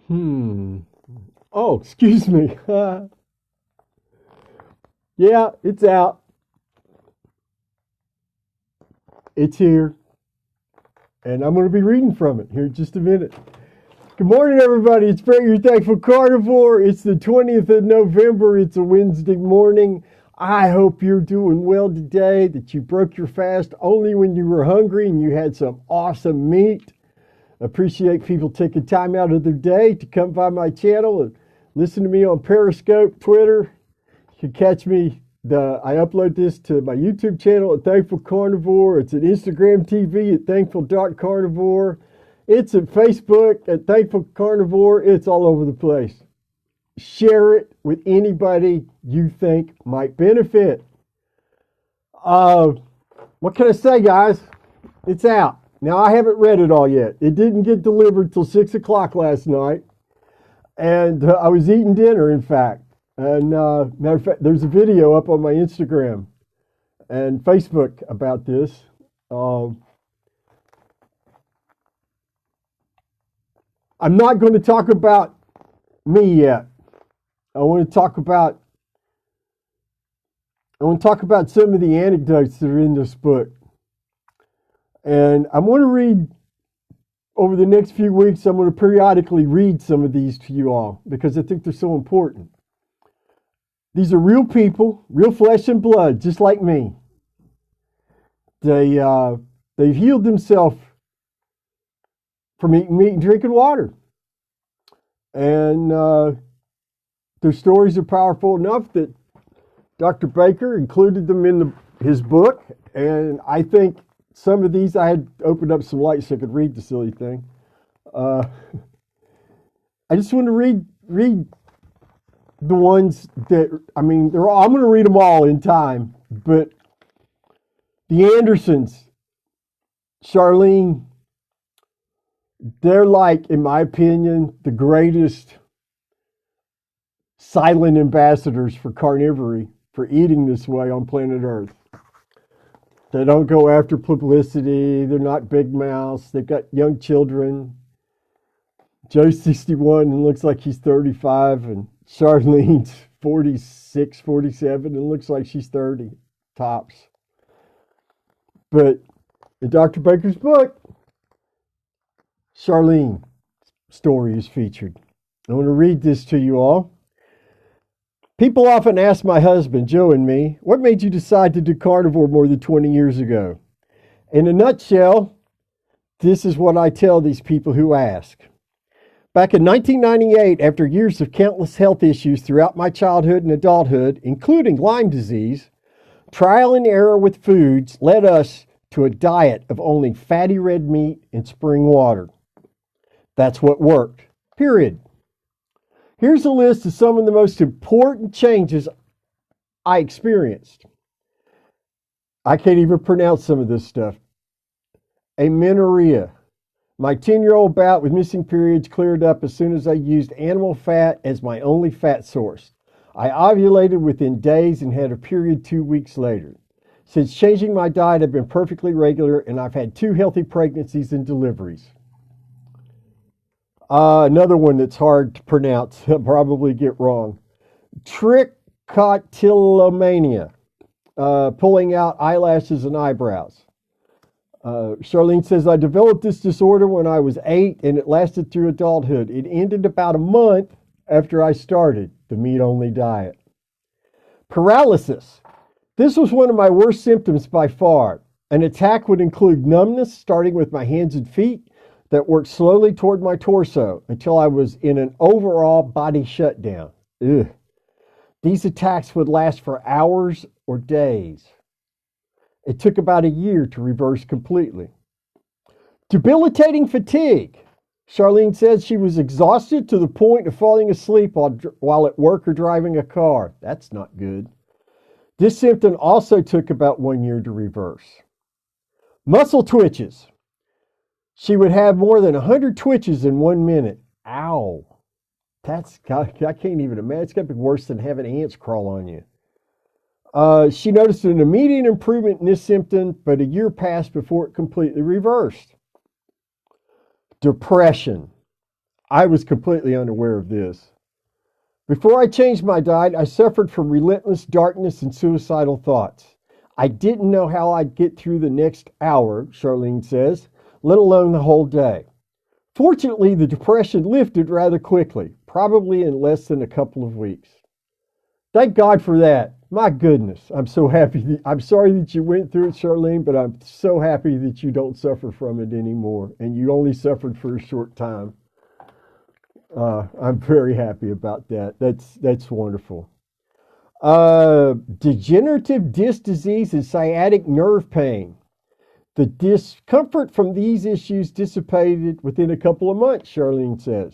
Hmm. Oh, excuse me. Yeah, it's out. It's here. And I'm going to be reading from it here in just a minute. Good morning, everybody. It's Brett, your Thankful Carnivore. It's the 20th of November. It's a Wednesday morning. I hope you're doing well today, that you broke your fast only when you were hungry and you had some awesome meat. Appreciate people taking time out of their day to come by my channel and listen to me on Periscope, Twitter. You can catch me. I upload this to my YouTube channel at Thankful Carnivore. It's at Instagram TV at Thankful.Carnivore. It's at Facebook at Thankful Carnivore. It's all over the place. Share it with anybody you think might benefit. What can I say, guys? It's out. Now, I haven't read it all yet. It didn't get delivered till 6 o'clock last night. And I was eating dinner, in fact. And matter of fact, there's a video up on my Instagram and Facebook about this. I'm not going to talk about me yet. I want to talk about some of the anecdotes that are in this book. And I want to read, over the next few weeks, I'm going to periodically read some of these to you all because I think they're so important. These are real people, real flesh and blood, just like me. They've healed themselves from eating meat and drinking water. And their stories are powerful enough that Dr. Baker included them in his book. And I think some of these, I had opened up some lights so I could read the silly thing. I just want to read the ones that, I'm going to read them all in time, but the Andersons, Charlene, they're like, in my opinion, the greatest silent ambassadors for carnivory, for eating this way on planet Earth. They don't go after publicity. They're not big mouths. They've got young children. Joe's 61 and looks like he's 35, and Charlene's 46, 47 and looks like she's 30, tops. But in Dr. Baker's book, Charlene's story is featured. I want to read this to you all. People often ask my husband, Joe, and me, what made you decide to do carnivore more than 20 years ago? In a nutshell, this is what I tell these people who ask. Back in 1998, after years of countless health issues throughout my childhood and adulthood, including Lyme disease, trial and error with foods led us to a diet of only fatty red meat and spring water. That's what worked, period. Here's a list of some of the most important changes I experienced. I can't even pronounce some of this stuff. Amenorrhea. My 10-year-old bout with missing periods cleared up as soon as I used animal fat as my only fat source. I ovulated within days and had a period 2 weeks later. Since changing my diet, I've been perfectly regular, and I've had 2 healthy pregnancies and deliveries. Another one that's hard to pronounce, I'll probably get wrong. Trichotillomania, pulling out eyelashes and eyebrows. Charlene says, I developed this disorder when I was 8 and it lasted through adulthood. It ended about a month after I started the meat-only diet. Paralysis. This was one of my worst symptoms by far. An attack would include numbness, starting with my hands and feet, that worked slowly toward my torso until I was in an overall body shutdown. Ugh. These attacks would last for hours or days. It took about a year to reverse completely. Debilitating fatigue. Charlene says she was exhausted to the point of falling asleep while at work or driving a car. That's not good. This symptom also took about 1 year to reverse. Muscle twitches. She would have more than 100 twitches in 1 minute. Ow. I can't even imagine. It's got to be worse than having ants crawl on you. She noticed an immediate improvement in this symptom, but a year passed before it completely reversed. Depression. I was completely unaware of this. Before I changed my diet, I suffered from relentless darkness and suicidal thoughts. I didn't know how I'd get through the next hour, Charlene says, let alone the whole day. Fortunately, the depression lifted rather quickly, probably in less than a couple of weeks. Thank God for that. My goodness, I'm so happy. I'm sorry that you went through it, Charlene, but I'm so happy that you don't suffer from it anymore, and you only suffered for a short time. I'm very happy about that. That's wonderful. Degenerative disc disease and sciatic nerve pain. The discomfort from these issues dissipated within a couple of months, Charlene says.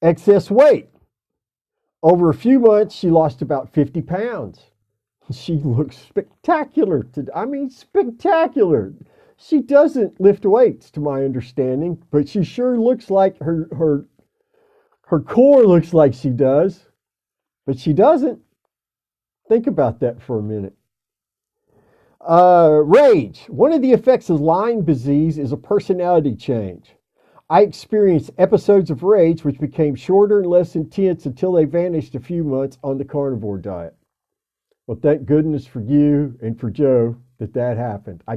Excess weight. Over a few months, she lost about 50 pounds. She looks spectacular. Spectacular. She doesn't lift weights, to my understanding, but she sure looks like her core looks like she does, but she doesn't. Think about that for a minute. Rage. One of the effects of Lyme disease is a personality change. I experienced episodes of rage which became shorter and less intense until they vanished a few months on the carnivore diet. Well, thank goodness for you and for Joe that happened. I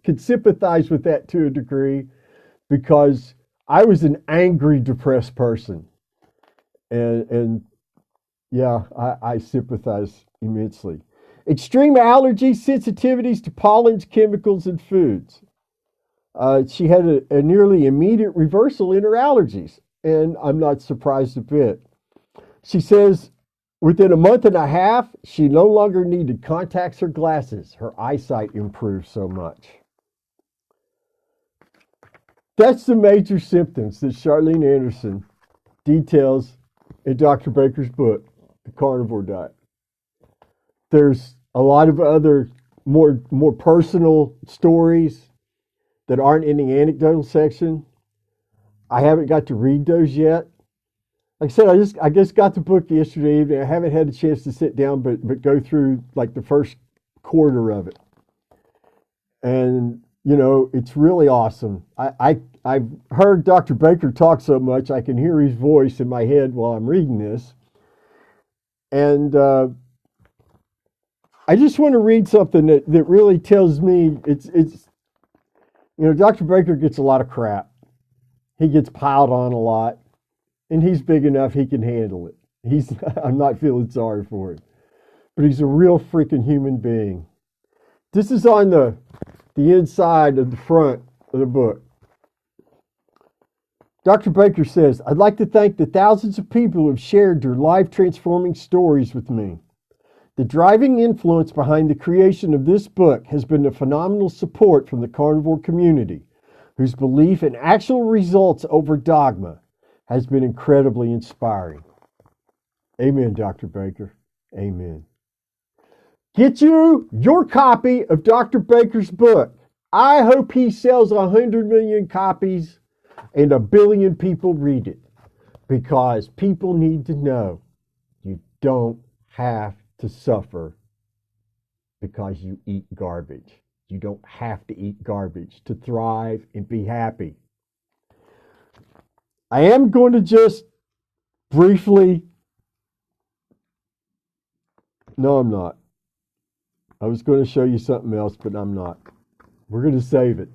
could sympathize with that to a degree because I was an angry, depressed person. And yeah, I sympathize immensely. Extreme allergies, sensitivities to pollens, chemicals, and foods. She had a nearly immediate reversal in her allergies, and I'm not surprised a bit. She says within a month and a half, she no longer needed contacts or glasses. Her eyesight improved so much. That's the major symptoms that Charlene Anderson details in Dr. Baker's book, The Carnivore Diet. There's a lot of other more personal stories that aren't in the anecdotal section. I haven't got to read those yet. Like I said, I just got the book yesterday evening. I haven't had a chance to sit down but go through like the first quarter of it. And you know, it's really awesome. I've heard Dr. Baker talk so much I can hear his voice in my head while I'm reading this. And I just want to read something that really tells me it's you know, Dr. Baker gets a lot of crap. He gets piled on a lot, and he's big enough he can handle it. I'm not feeling sorry for him, but he's a real freaking human being. This is on the inside of the front of the book. Dr. Baker says, I'd like to thank the thousands of people who have shared their life-transforming stories with me. The driving influence behind the creation of this book has been the phenomenal support from the carnivore community, whose belief in actual results over dogma has been incredibly inspiring. Amen, Dr. Baker. Amen. Get you your copy of Dr. Baker's book. I hope he sells 100 million copies and 1 billion people read it, because people need to know you don't have to suffer because you eat garbage. You don't have to eat garbage to thrive and be happy. I am going to just briefly... No, I'm not. I was going to show you something else, but I'm not. We're going to save it.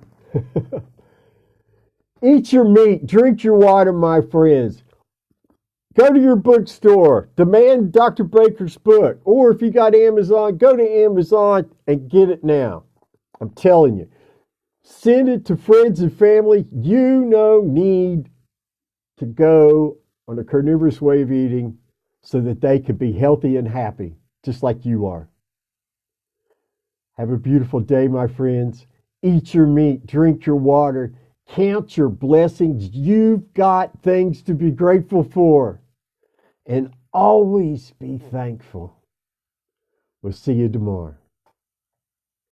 Eat your meat, drink your water, my friends. Go to your bookstore, demand Dr. Baker's book, or if you got Amazon, go to Amazon and get it now. I'm telling you. Send it to friends and family you know need to go on a carnivorous way of eating so that they can be healthy and happy, just like you are. Have a beautiful day, my friends. Eat your meat, drink your water, count your blessings. You've got things to be grateful for. And always be thankful. We'll see you tomorrow.